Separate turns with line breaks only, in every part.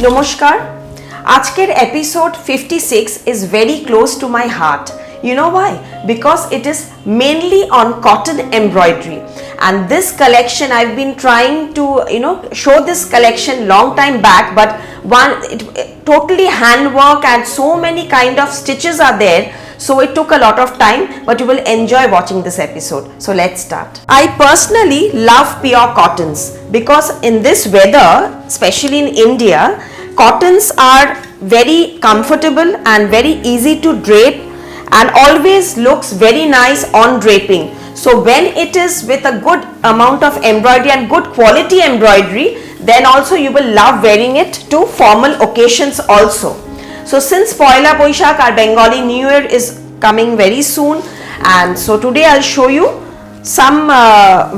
নমস্কার আজকের episode 56 is very close to my heart. You know why? Because it is mainly on cotton embroidery, and this collection I've been trying to show this collection long time back, but totally handwork and so many kind of stitches are there, so it took a lot of time, but you will enjoy watching this episode. So let's start. I personally love pure cottons because in this weather, especially in India, cottons are very comfortable and very easy to drape and always looks very nice on draping. So when it is with a good amount of embroidery and good quality embroidery, then also you will love wearing it to formal occasions also. So since Poila Boishakh, our Bengali New Year is coming very soon, and so today I'll show you some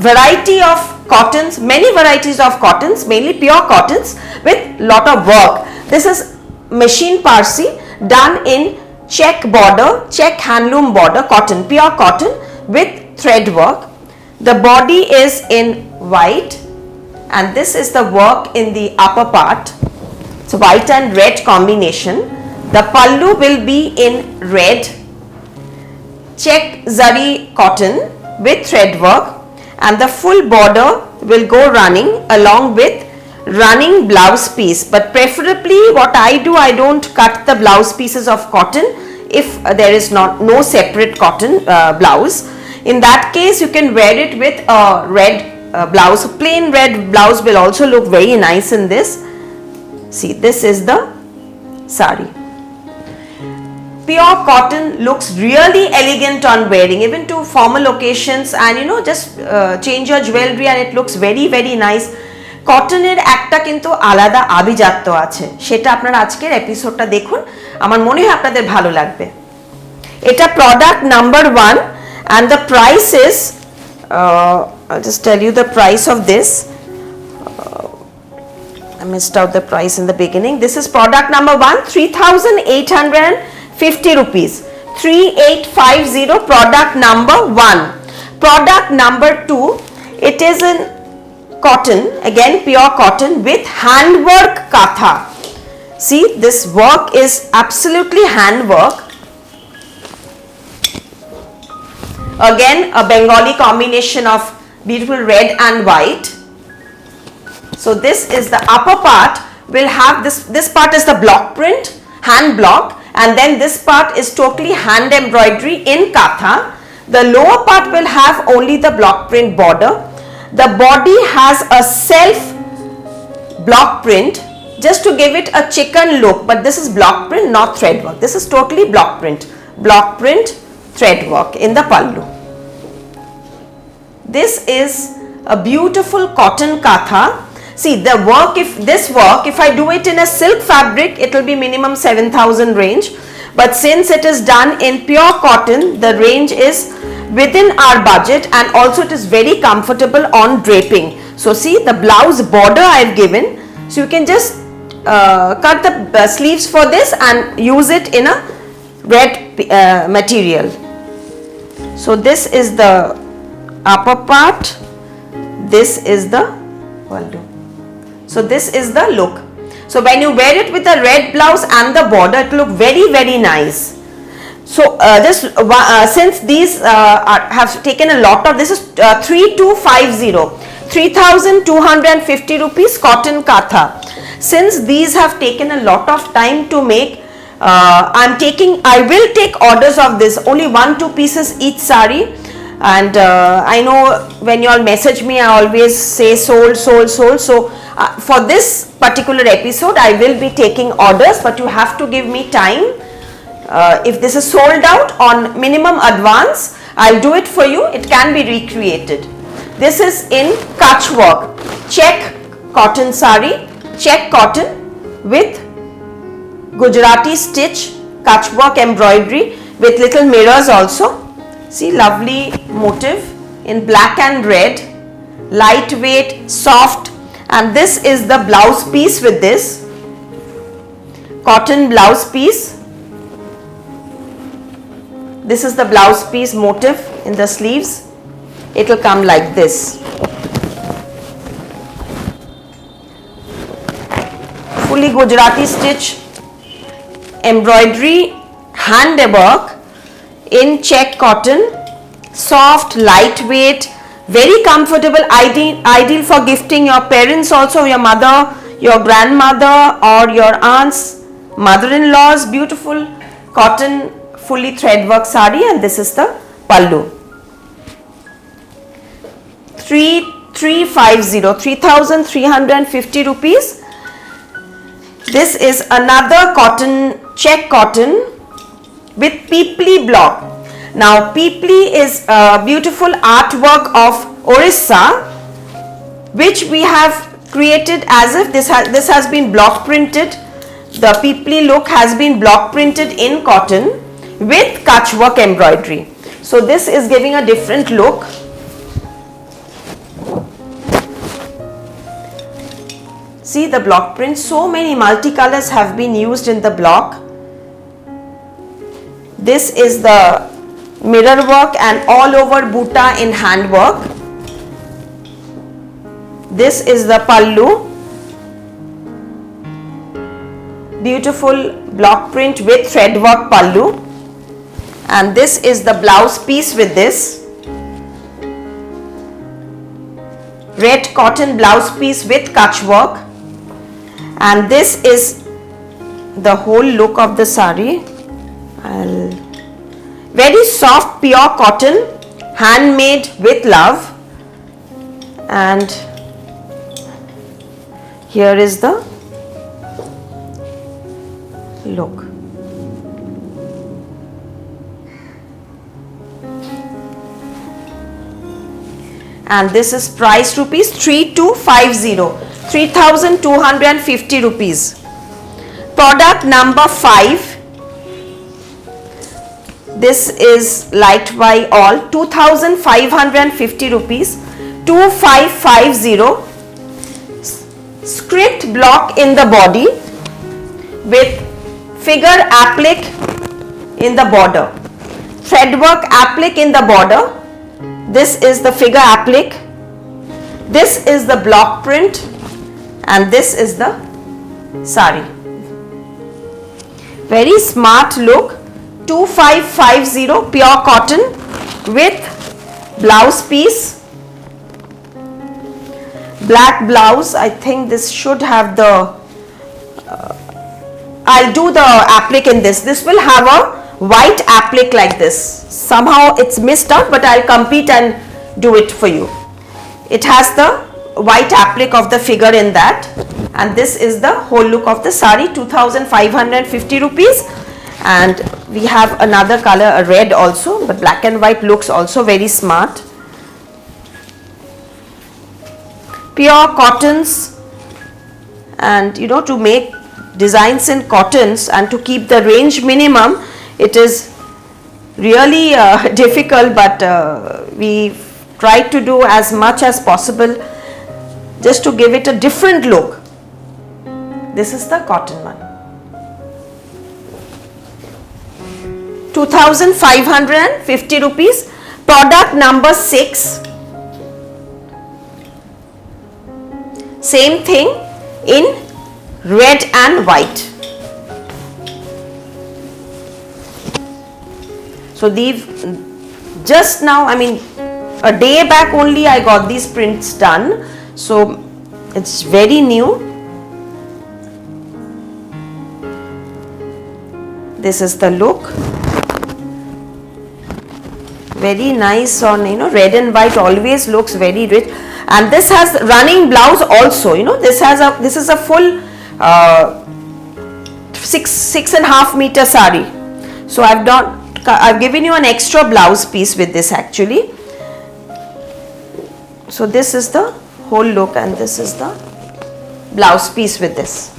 variety of cottons, many varieties of cottons, mainly pure cottons with lot of work. This is machine Parsi done in check border, check handloom border cotton, pure cotton with thread work. The body is in white, and this is the work in the upper part. So white and red combination. The pallu will be in red check zari cotton with thread work, and the full border will go running along with running blouse piece. But preferably what I do, I don't cut the blouse pieces of cotton if there is no separate cotton blouse. In that case you can wear it with a red blouse. Plain red blouse will also look very nice in this. See, this is the sari. Pure cotton looks really elegant on wearing, even to formal occasions, and just change your jewelry and it looks very very nice. কটনের একটা কিন্তু আলাদা আভিজাত্য আছে, সেটা আপনারা আজকের এপিসোডটা দেখুন, আমার মনে হয় আপনাদের ভালো লাগবে। এটা product number 1 and the price is I'll just tell you the price of this. I missed out the price in the beginning. This is product number 1, 3,850 rupees. 3850 product number 1. Product number 2, it is in cotton, again pure cotton with handwork katha. See, this work is absolutely handwork. Again a Bengali combination of beautiful red and white. So this is the upper part, will have this part is the block print, hand block, and then this part is totally hand embroidery in katha. The lower part will have only the block print border. The body has a self block print just to give it a chicken look, but this is block print, not thread work. This is totally block print thread work in the pallu. This is a beautiful cotton katha. See, the work, if I do it in a silk fabric, it will be minimum 7,000 range, but since it is done in pure cotton, the range is within our budget, and also it is very comfortable on draping. So see, the blouse border I have given, so you can just cut the sleeves for this and use it in a red material. So this is the upper part, this is the pallu. So this is the look. So when you wear it with a red blouse and the border, it will look very very nice. So since these have taken a lot of, this is 3,250 rupees cotton katha. Since these have taken a lot of time to make, I will take orders of this, only 1-2 pieces each sari, and I know when you all message me I always say sold. So for this particular episode I will be taking orders, but you have to give me time. If this is sold out on minimum advance, I'll do it for you. It can be recreated. This is in Kutch work, check cotton sari, check cotton with Gujarati stitch, Kutch work embroidery with little mirrors also. See, lovely motif in black and red, lightweight, soft, and this is the blouse piece with this cotton blouse piece. This is the blouse piece motif in the sleeves. It will come like this. fully fully Gujarati stitch embroidery hand work in check cotton, soft, lightweight, very comfortable, ideal for gifting your parents also, your mother, your grandmother or your aunts, mother-in-laws. Beautiful cotton fully thread work sari, and this is the pallu. 3,350 rupees. This is another cotton, check cotton with Pipli block. Now Pipli is a beautiful artwork of Orissa, which we have created as if this has been block printed. The Pipli look has been block printed in cotton with Kutch work embroidery. So this is giving a different look. See the block print, so many multicolors have been used in the block. This is the mirror work and all over buta in hand work. This is the pallu, beautiful block print with thread work pallu, and this is the blouse piece with this red cotton blouse piece with Kutch work, and this is the whole look of the sari. Very soft pure cotton, handmade with love, and here is the look. And this is price rupees 3,250 rupees. Product number 5. This is liked by all. 2,550 rupees. 2550. Script block in the body with figure applique in the border. Thread work applique in the border. This is the figure applique. This is the block print, and this is the sari. Very smart look. 2550 pure cotton with blouse piece. Black blouse. I think this should have the I'll do the applique in this. This will have a white applique like this. Somehow it's missed out, but I'll compete and do it for you. It has the white applique of the figure in that, and this is the whole look of the sari. 2,550 rupees. And we have another color, a red also, but black and white looks also very smart. Pure cottons, and to make designs in cottons and to keep the range minimum, it is really difficult, but we try to do as much as possible just to give it a different look. This is the cotton one. 2,550 rupees. Product number 6. Same thing in red and white. So these just now, a day back only I got these prints done, so it's very new. This is the look. Very nice on red and white, always looks very rich. And this has running blouse also. This is a full 6.5 meter sari. So I've given you an extra blouse piece with this actually. So this is the whole look, and this is the blouse piece with this.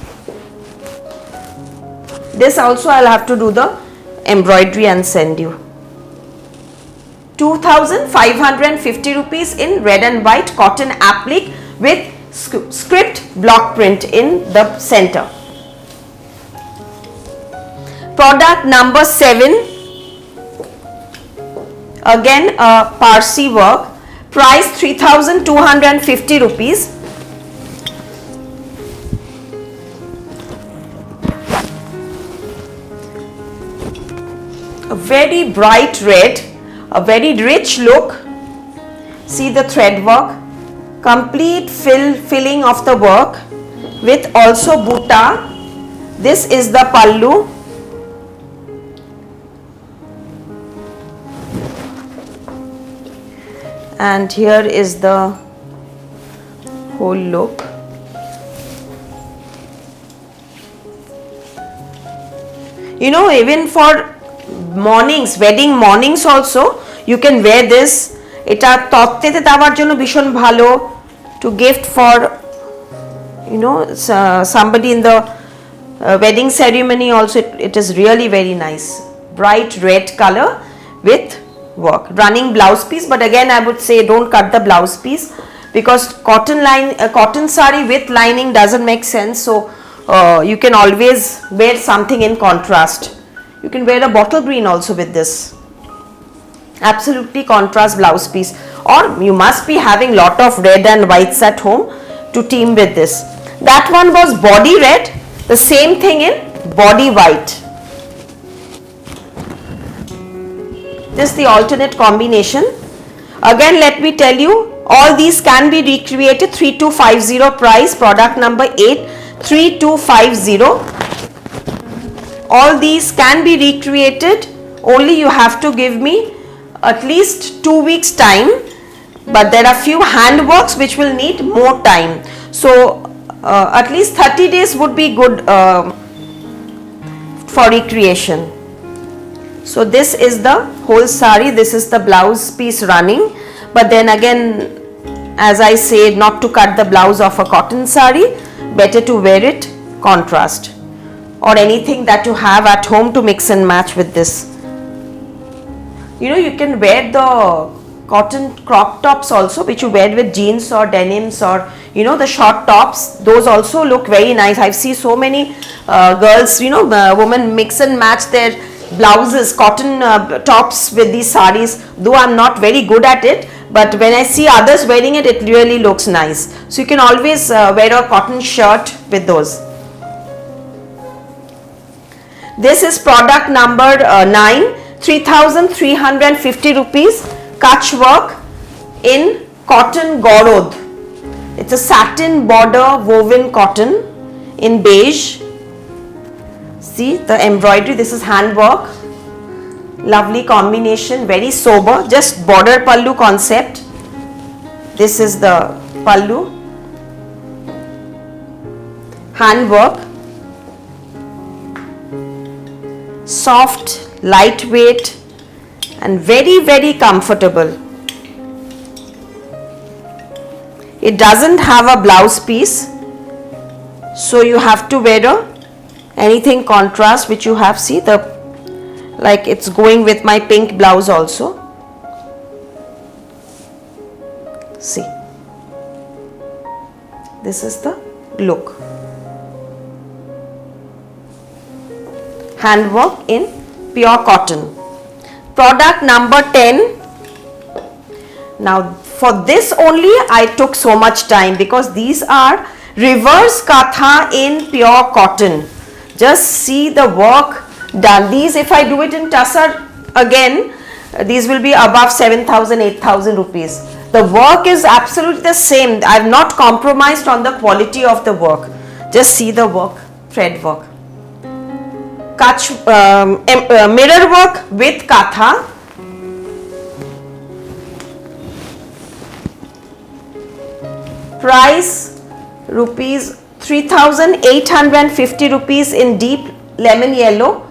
This also I'll have to do the embroidery and send you. 2,550 rupees in red and white cotton applique with script block print in the center. Product number 7. Again a Parsi work. Price 3,250 rupees. a very bright red, a very rich look. See the thread work, complete filling of the work with also butta. This is the pallu. And here is the whole look. You know, even for mornings, wedding mornings also, you can wear this. Eta তত্ত্বেতে দেওয়ার জন্য ভীষণ ভালো, to gift for, you know, somebody in the wedding ceremony also. It is really very nice, bright red color with work. Running blouse piece, but again I would say don't cut the blouse piece, because cotton sari with lining doesn't make sense. So you can always wear something in contrast. You can wear a bottle green also with this. Absolutely contrast blouse piece, or you must be having lot of red and whites at home to team with this. That one was body red, the same thing in body white. This is the alternate combination. Again, let me tell you, all these can be recreated. 3250 price, product number 8, 3250. All these can be recreated, only you have to give me at least 2 weeks time, but there are few handworks which will need more time. So at least 30 days would be good for recreation. So this is the whole sari, this is the blouse piece running, but then again, as I said, not to cut the blouse of a cotton sari, better to wear it contrast, or anything that you have at home to mix and match with this. You know, you can wear the cotton crop tops also, which you wear with jeans or denims, or you know, the short tops. Those also look very nice. I've seen so many girls, you know, women mix and match their blouses, cotton tops with these saris. Though I'm not very good at it, but when I see others wearing it, it really looks nice. So you can always wear a cotton shirt with those. This is product number 9, 3,350 rupees, Kutch work in cotton gorod. It's a satin border woven cotton in beige. See the embroidery, this is handwork. Lovely combination, very sober, just border pallu concept. This is the pallu. Handwork. Soft, lightweight and very, very comfortable. It doesn't have a blouse piece, so you have to wear anything contrast which you have. See the, like it's going with my pink blouse also. See, this is the look. Handwork in pure cotton. Product number 10. Now for this only I took so much time, because these are reverse katha in pure cotton. Just see the work done. These, if I do it in tussar again, these will be above 7,000, 8,000 rupees. The work is absolutely the same. I have not compromised on the quality of the work. Just see the work, thread work. Kutch mirror work with katha. Price rupees 3,850 rupees in deep lemon yellow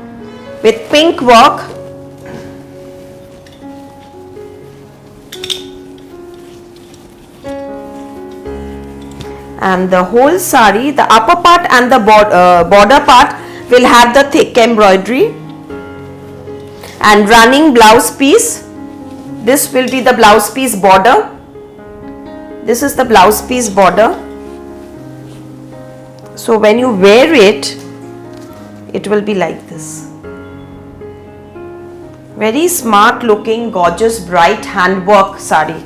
with pink work. And the whole sari, the upper part and the border part will have the thick embroidery and running blouse piece. This will be the blouse piece border. This is the blouse piece border. So when you wear it, it will be like this. Very smart looking, gorgeous, bright handwork sari.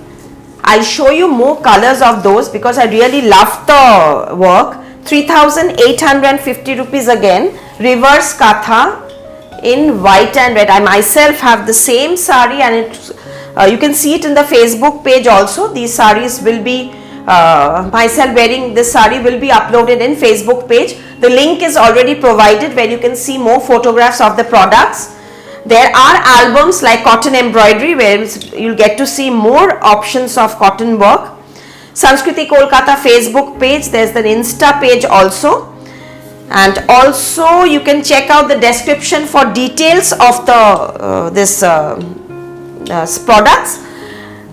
I'll show you more colors of those because I really love the work. 3,850 rupees again. Reverse katha in white and red. I myself have the same sari, and you can see it in the Facebook page also. These saris will be myself wearing this sari will be uploaded in Facebook page. The link is already provided where you can see more photographs of the products. There are albums like cotton embroidery where you'll get to see more options of cotton work. Sanskriti Kolkata Facebook page, there's the Insta page also, and also you can check out the description for details of the products.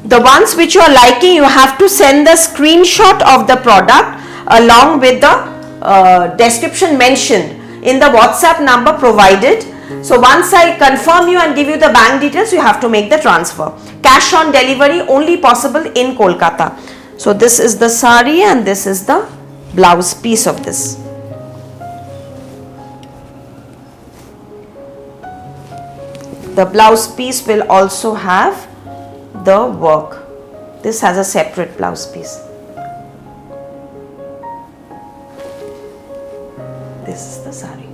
The ones which you are liking, you have to send the screenshot of the product along with the description mentioned in the WhatsApp number provided. So once I confirm you and give you the bank details, you have to make the transfer. Cash on delivery only possible in Kolkata. So this is the sari and this is the blouse piece of this. The blouse piece will also have the work. This has a separate blouse piece. This is the sari.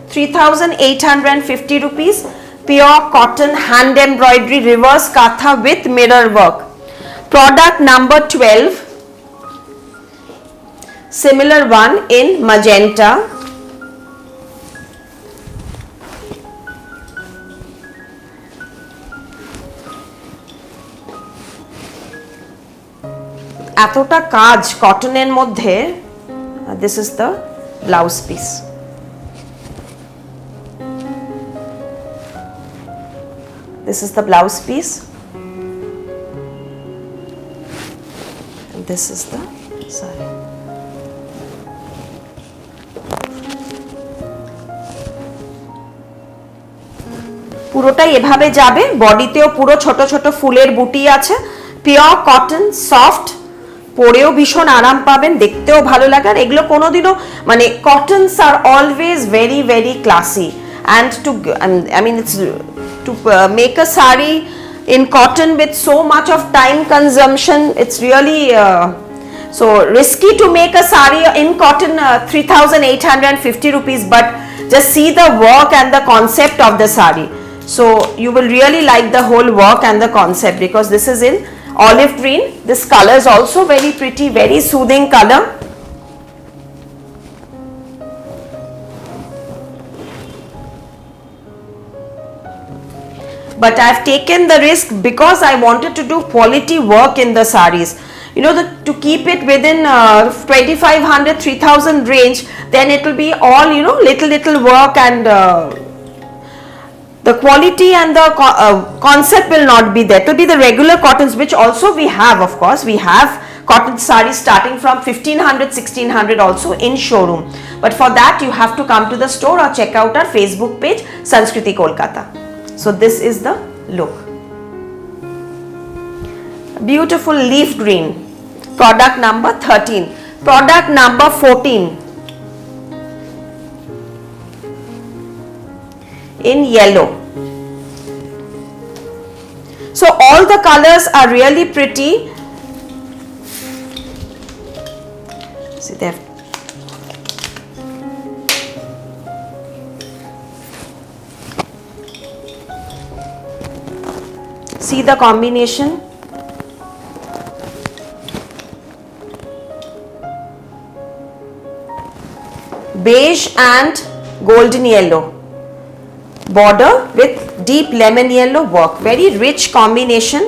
3,850 rupees. Pure cotton hand embroidery reverse katha with mirror work. Product number 12. Similar one in magenta. এতটা কাজ কটনের মধ্যে, this is the blouse piece. This is the blouse piece and this is the sari. পুরোটাই এভাবে যাবে, বডিতেও পুরো ছোট ছোট ফুলের বুটি আছে, পিওর কটন, সফট, পরেও ভীষণ আরাম পাবেন, দেখতেও ভালো লাগে। আর এগুলো কোনোদিনও মানে কটনস আর always very very classy, and to I mean it's to make a sari in cotton with so much of time consumption, it's really so risky to make a sari in cotton. 3,850 rupees, but just see the work and the concept of the sari, so you will really like the whole work and the concept, because this is in olive green. This color is also very pretty, very soothing color. But I have taken the risk because I wanted to do quality work in the saris. You know, to keep it within 2,500, 3,000 range, then it will be all, you know, little work, and the quality and the concept will not be there. It will be the regular cottons, which also we have, of course. We have cotton saris starting from 1,500, 1,600 also in showroom. But for that, you have to come to the store or check out our Facebook page, Sanskriti Kolkata. So this is the look. Beautiful leaf green. Product number 13. Product number 14. In yellow. So all the colors are really pretty. See, they have see the combination. Beige and golden yellow border with deep lemon yellow work. Very rich combination.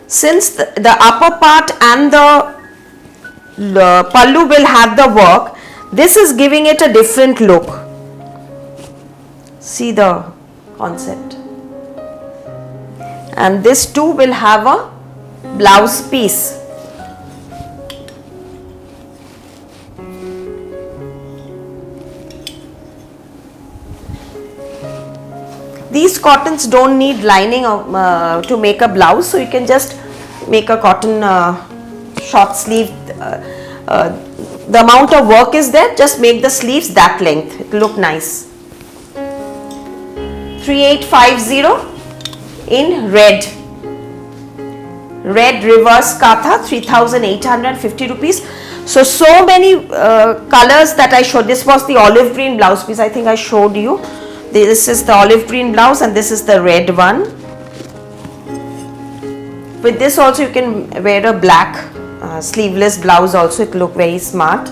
Since the upper part and the pallu will have the work, this is giving it a different look. See the concept. And this too will have a blouse piece. These cottons don't need lining to make a blouse, so you can just make a cotton short sleeve. The amount of work is there, just make the sleeves that length, it will look nice. 3,850 in red. red reverse katha, 3,850 rupees. So many colors that I showed. This was the olive green blouse piece, I think I showed you. This is the olive green blouse and this is the red one. With this also you can wear a black sleeveless blouse also, it look very smart.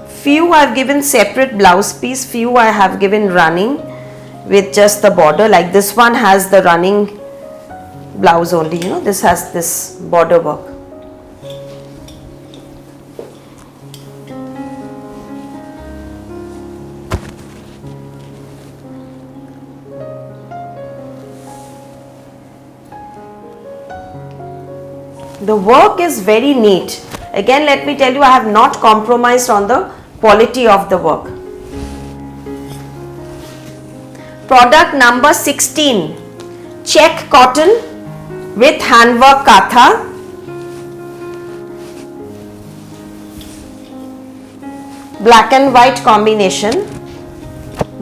Few I have given separate blouse piece, few I have given running with just the border, like this one has the running blouse only, you know, this has this border work. The work is very neat. Again, let me tell you, I have not compromised on the quality of the work. Product number 16, check cotton with handwork katha. Black and white combination.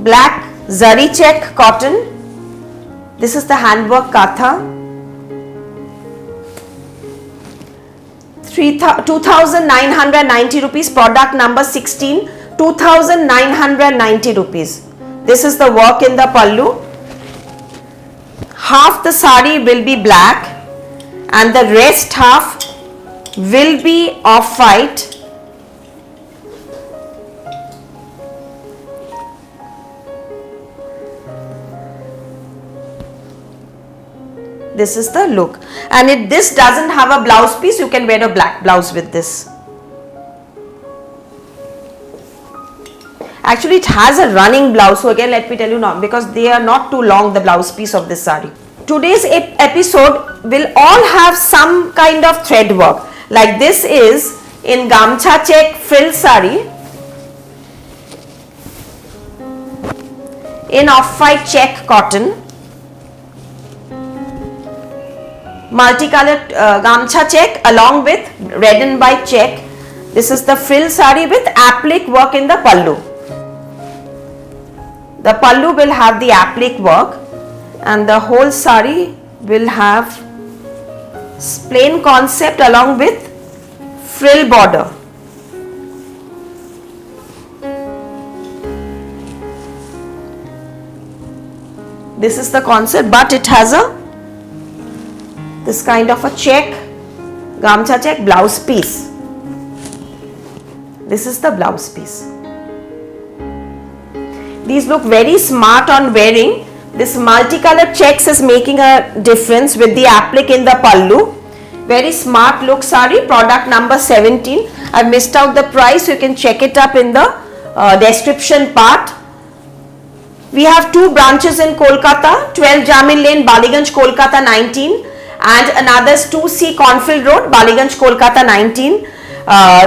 Black zari check cotton. This is the handwork katha. 2,990 rupees. Product number 16, 2,990 rupees. This is the work in the pallu. Half the sari will be black and the rest half will be off-white. This is the look, and if this doesn't have a blouse piece, you can wear a black blouse with this. Actually, it has a running blouse, so again let me tell you now, because they are not too long, the blouse piece of this sari. Today's episode will all have some kind of thread work, like this is in gamcha check frill sari, in off-white check cotton, multicolored gamcha check along with red and white check. This is the frill sari with applique work in the pallu. The pallu will have the applique work and the whole sari will have plain concept along with frill border. This is the concept, but it has this kind of a check, gamcha check blouse piece. This is the blouse piece. These look very smart on wearing. This multicolored checks is making a difference with the applique in the pallu. Very smart look sari, product number 17. I missed out the price, you can check it up in the description part. We have two branches in Kolkata, 12 Jamil Lane, Baliganj, Kolkata 19. And another is 2C Cornfield Road, Baliganj, Kolkata 19.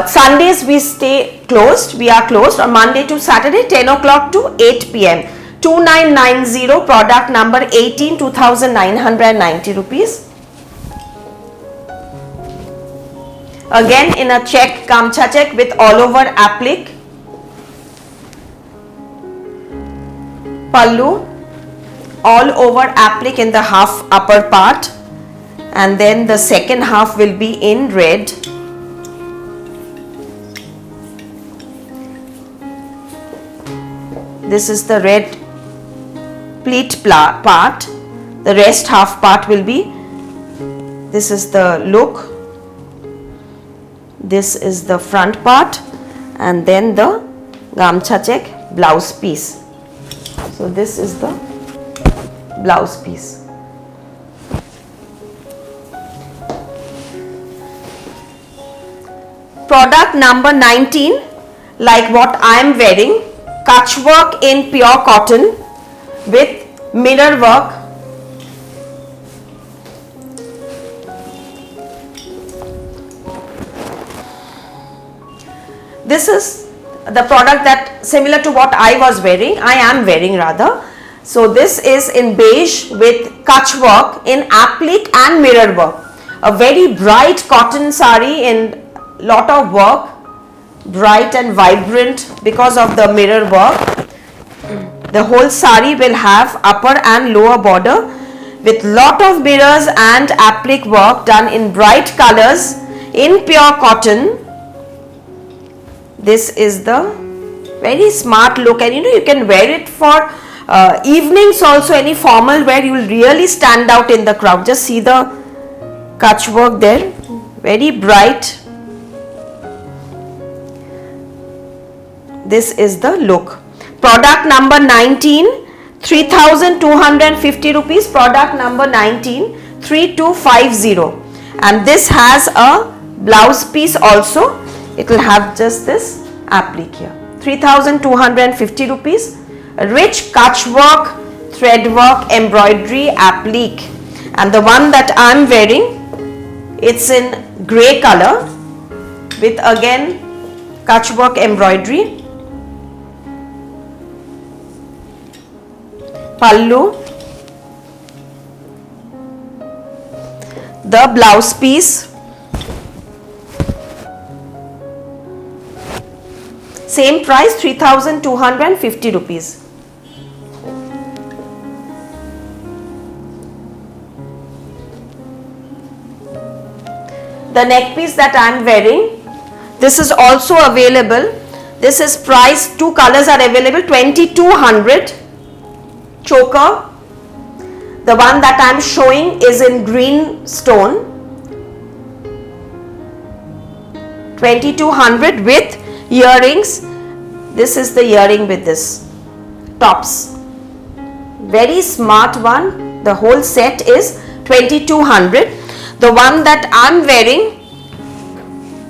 Sundays we stay closed, we are closed on Monday to Saturday 10 o'clock to 8 p.m. 2990, product number 18, 2,990 rupees. Again in a check, gamcha check with all over applique. Pallu, all over applique in the half upper part. And then the second half will be in red. This is the red pleat part. The rest half part will be, this is the look. This is the front part and then the gamcha check blouse piece. So this is the blouse piece. Product number 19, like what I am wearing, Kutch work in pure cotton with mirror work. This is the product that similar to what I was wearing, I am wearing rather. So this is in beige with Kutch work in applique and mirror work. A very bright cotton sari in lot of work, bright and vibrant because of the mirror work. The whole sari will have upper and lower border with lot of mirrors and applique work done in bright colors in pure cotton. This is the very smart look, and you can wear it for evenings also, any formal wear. You will really stand out in the crowd. Just see the Kutch work there, very bright. This is the look. Product number 19, 3,250 rupees. Product number 19, 3250. And this has a blouse piece also. It will have just this applique here. 3,250 rupees. Rich Kutch work, thread work, embroidery, applique. And the one that I am wearing, it's in grey color with again Kutch work embroidery. Pallu, the blouse piece, same price, 3,250 rupees. The neck piece that I am wearing, this is also available. This is priced, two colors are available, 2,200. Choker. The one that I am showing is in green stone, 2,200 with earrings. This is the earring with this tops. Very smart one. The whole set is 2,200. The one that I am wearing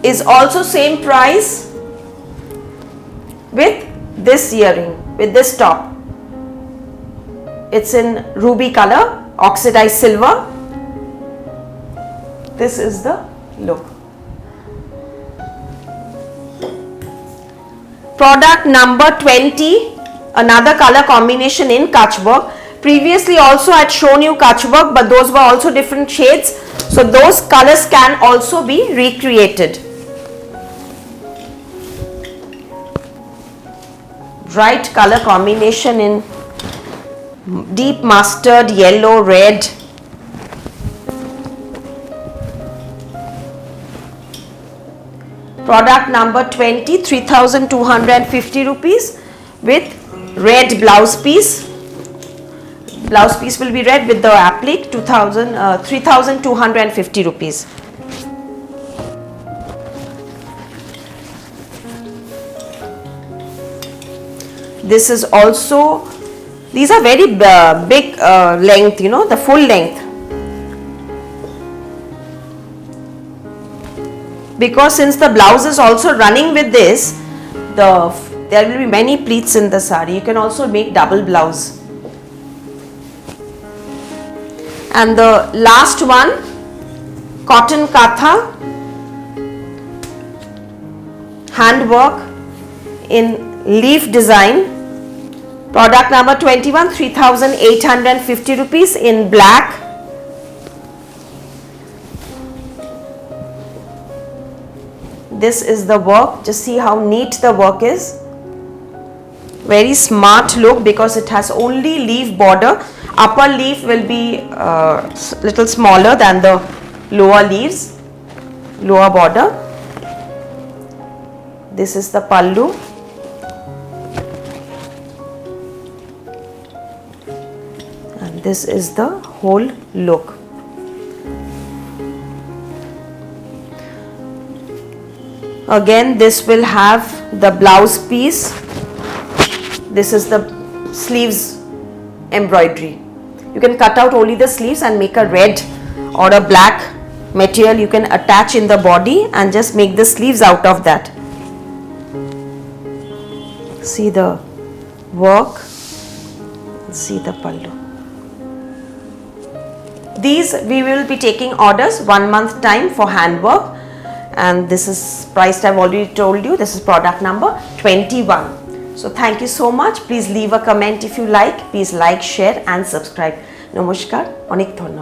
is also same price with this earring, with this top. It's in ruby color, oxidized silver. This is the look. Product number 20, another color combination in Kutch work. Previously also I had shown you Kutch work, but those were also different shades. So those colors can also be recreated. Bright color combination in deep mustard, yellow, red. Product number 20, 3,250 rupees with red blouse piece. Blouse piece will be red with the applique, 3,250 rupees. This is also, these are very big length, the full length. Because since the blouse is also running with this, there will be many pleats in the sari. You can also make double blouse. And the last one, cotton katha, handwork in leaf design. Product number 21, 3,850 rupees in black. This is the work. Just see how neat the work is. Very smart look because it has only leaf border. Upper leaf will be little smaller than the lower leaves, lower border. This is the pallu. And this is the whole look. Again, this will have the blouse piece. This is the sleeves embroidery. You can cut out only the sleeves and make a red or a black material you can attach in the body and just make the sleeves out of that. See the work, see the pallu. These we will be taking orders 1 month time for handwork, and this is priced, I've already told you, this is product number 21. So thank you so much. Please leave a comment if you like. Please like, share and subscribe. Namaskar. Onek dhonnobad.